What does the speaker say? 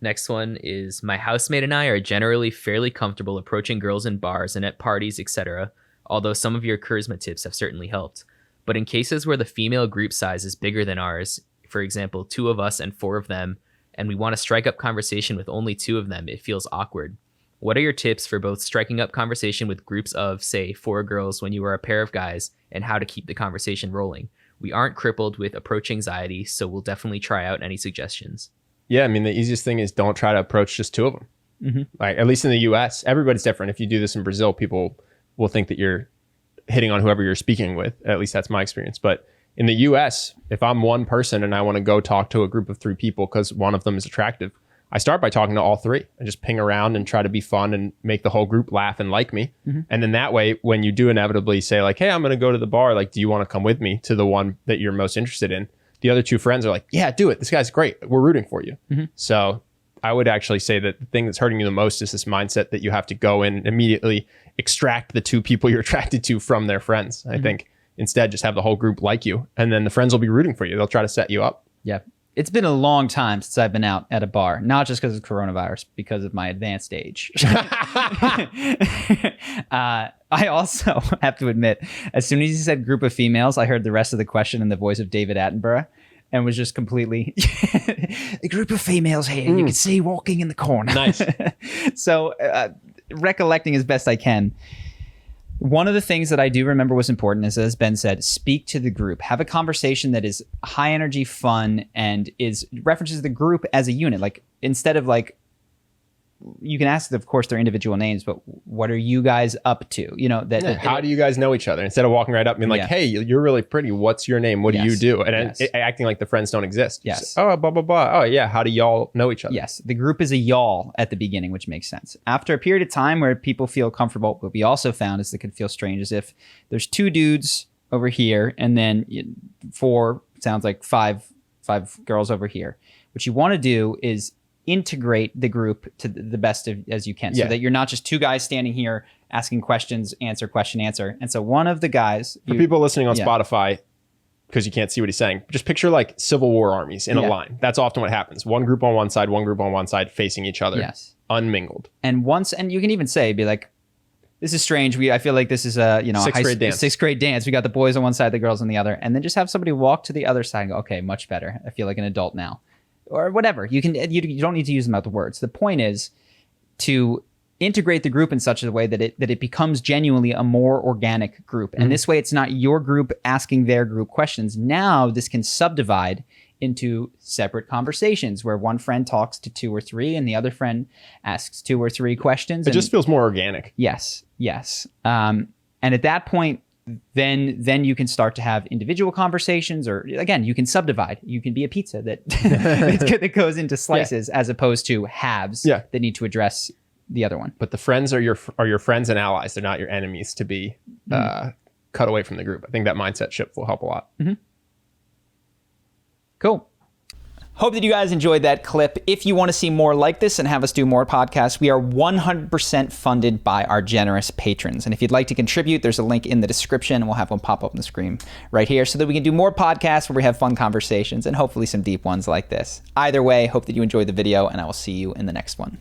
Next one is, my housemate and I are generally fairly comfortable approaching girls in bars and at parties, etc., although some of your charisma tips have certainly helped. But in cases where the female group size is bigger than ours, for example, 2 of us and 4 of them, and we want to strike up conversation with only 2 of them, it feels awkward. What are your tips for both striking up conversation with groups of, say, 4 girls when you are a pair of guys, and how to keep the conversation rolling? We aren't crippled with approach anxiety, so we'll definitely try out any suggestions. Yeah, I mean, the easiest thing is don't try to approach just 2 of them. Mm-hmm. Like, at least in the US, everybody's different. If you do this in Brazil, people will think that you're hitting on whoever you're speaking with. At least that's my experience. But in the US, if I'm one person and I want to go talk to a group of 3 people because one of them is attractive, I start by talking to all 3 and just ping around and try to be fun and make the whole group laugh and like me. Mm-hmm. And then that way, when you do inevitably say like, hey, I'm going to go to the bar, like, do you want to come with me to the one that you're most interested in? The other 2 friends are like, yeah, do it. This guy's great. We're rooting for you. Mm-hmm. So I would actually say that the thing that's hurting you the most is this mindset that you have to go in and immediately extract the 2 people you're attracted to from their friends. I think instead, just have the whole group like you, and then the friends will be rooting for you. They'll try to set you up. Yeah. It's been a long time since I've been out at a bar, not just because of coronavirus, because of my advanced age. I also have to admit, as soon as he said group of females, I heard the rest of the question in the voice of David Attenborough and was just completely, a group of females here, you can see walking in the corner. Nice. So recollecting as best I can, one of the things that I do remember was important is, as Ben said, speak to the group. Have a conversation that is high energy, fun, and is references the group as a unit. Like, instead of like, you can ask, of course, their individual names, but what are you guys up to? You know, how do you guys know each other? Instead of walking right up and being like, hey, you're really pretty. What's your name? What do you do? And acting like the friends don't exist. Yes. Just, oh, blah, blah, blah. Oh, yeah. How do y'all know each other? Yes. The group is a y'all at the beginning, which makes sense. After a period of time where people feel comfortable, what we also found is that could feel strange is if there's 2 dudes over here and then 4, sounds like 5 girls over here. What you want to do is integrate the group to the best of as you can, so that you're not just 2 guys standing here asking questions, answer, question, answer. And so one of the guys, for people listening on Spotify, because you can't see what he's saying, just picture like Civil War armies in a line. That's often what happens. One group on one side, one group on one side, facing each other. Yes. Unmingled. And you can even say, be like, this is strange. I feel like this is a, sixth grade dance. We got the boys on one side, the girls on the other, and then just have somebody walk to the other side and go, okay, much better. I feel like an adult now. Or whatever. You don't need to use them out the words. The point is to integrate the group in such a way that it becomes genuinely a more organic group. And this way it's not your group asking their group questions. Now this can subdivide into separate conversations where one friend talks to 2 or 3 and the other friend asks 2 or 3 questions. It just feels more organic. Yes. And at that point, then you can start to have individual conversations, or again, you can subdivide. You can be a pizza that goes into slices as opposed to halves that need to address the other one. But the friends are your friends and allies. They're not your enemies to be cut away from the group. I think that mindset shift will help a lot. Mm-hmm. Cool. Hope that you guys enjoyed that clip. If you want to see more like this and have us do more podcasts, we are 100% funded by our generous patrons. And if you'd like to contribute, there's a link in the description, and we'll have one pop up on the screen right here so that we can do more podcasts where we have fun conversations and hopefully some deep ones like this. Either way, hope that you enjoyed the video, and I will see you in the next one.